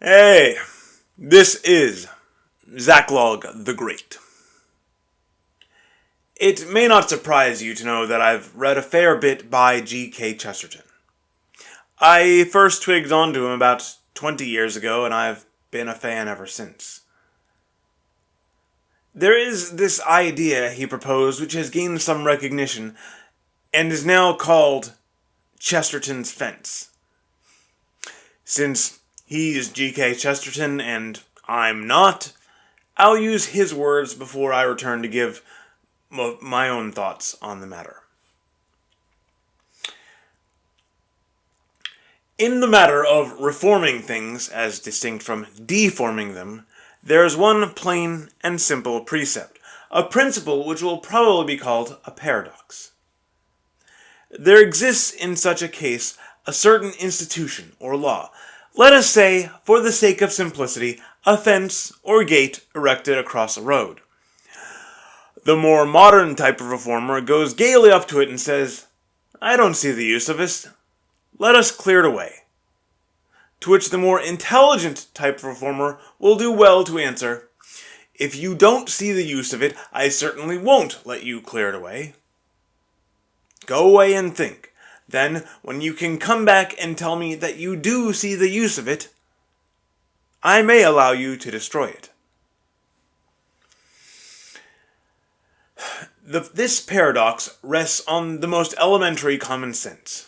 Hey, this is Zachlog the Great. It may not surprise you to know that I've read a fair bit by G.K. Chesterton. I first twigged onto him about 20 years ago, and I've been a fan ever since. There is this idea he proposed which has gained some recognition, and is now called Chesterton's Fence. Since he's G.K. Chesterton and I'm not, I'll use his words before I return to give my own thoughts on the matter. In the matter of reforming things, as distinct from deforming them, there is one plain and simple precept, a principle which will probably be called a paradox. There exists in such a case a certain institution or law, let us say, for the sake of simplicity, a fence or gate erected across a road. The more modern type of reformer goes gaily up to it and says, "I don't see the use of this. Let us clear it away." To which the more intelligent type of reformer will do well to answer, "If you don't see the use of it, I certainly won't let you clear it away. Go away and think. Then, when you can come back and tell me that you do see the use of it, I may allow you to destroy it." This paradox rests on the most elementary common sense.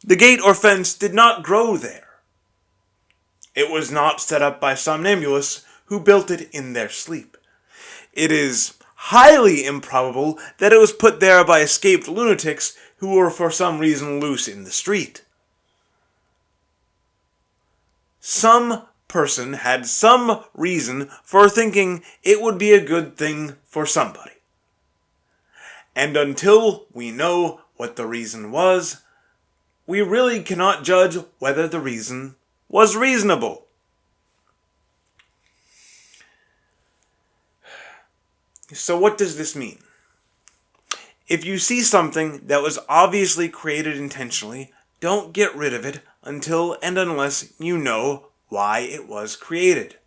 The gate or fence did not grow there. It was not set up by somnambulists who built it in their sleep. It is highly improbable that it was put there by escaped lunatics who were for some reason loose in the street. Some person had some reason for thinking it would be a good thing for somebody. And until we know what the reason was, we really cannot judge whether the reason was reasonable. So what does this mean? If you see something that was obviously created intentionally, don't get rid of it until and unless you know why it was created.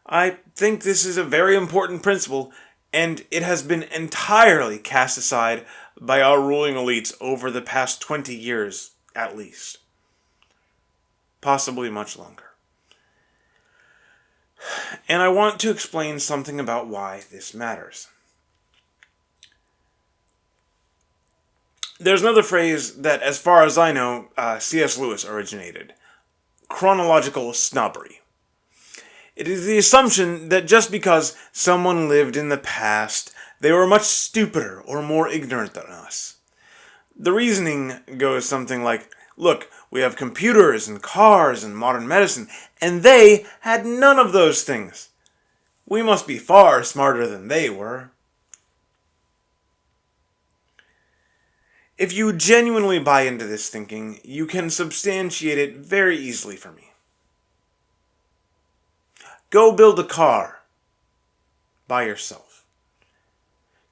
I think this is a very important principle, and it has been entirely cast aside by our ruling elites over the past 20 years, at least. Possibly much longer. And I want to explain something about why this matters. There's another phrase that, as far as I know, C.S. Lewis originated. Chronological snobbery. It is the assumption that just because someone lived in the past, they were much stupider or more ignorant than us. The reasoning goes something like, look, we have computers and cars and modern medicine, and they had none of those things. We must be far smarter than they were. If you genuinely buy into this thinking, you can substantiate it very easily for me. Go build a car by yourself.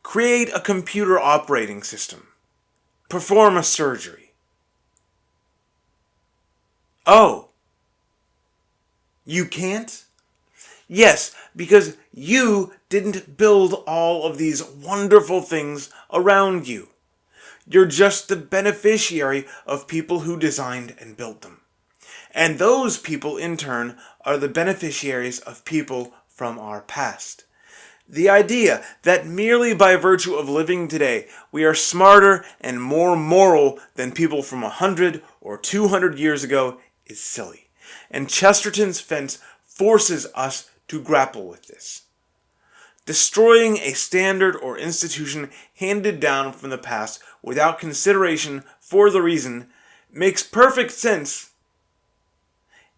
Create a computer operating system. Perform a surgery. Oh, you can't? Yes, because you didn't build all of these wonderful things around you. You're just the beneficiary of people who designed and built them. And those people, in turn, are the beneficiaries of people from our past. The idea that merely by virtue of living today, we are smarter and more moral than people from 100 or 200 years ago is silly. And Chesterton's Fence forces us to grapple with this. Destroying a standard or institution handed down from the past without consideration for the reason makes perfect sense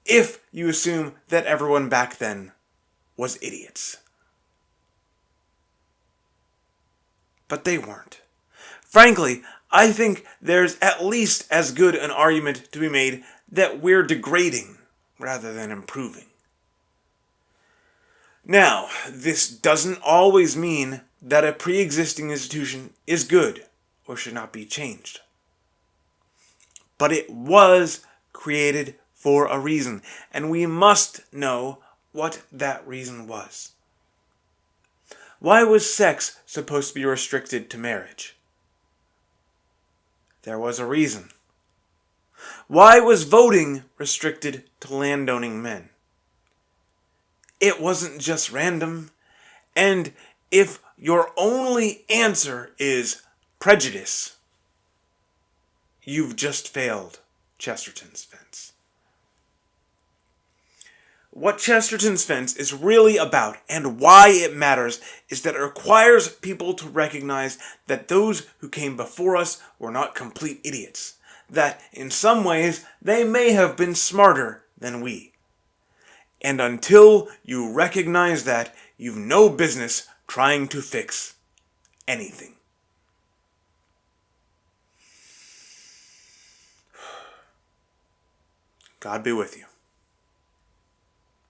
if you assume that everyone back then was idiots. But they weren't. Frankly, I think there's at least as good an argument to be made that we're degrading rather than improving. Now, this doesn't always mean that a pre-existing institution is good or should not be changed. but it was created for a reason, and we must know what that reason was. Why was sex supposed to be restricted to marriage? There was a reason. Why was voting restricted to landowning men? It wasn't just random. And if your only answer is prejudice, you've just failed Chesterton's fence. What Chesterton's fence is really about and why it matters is that it requires people to recognize that those who came before us were not complete idiots. That in some ways they may have been smarter than we. And until you recognize that, you've no business trying to fix anything. God be with you.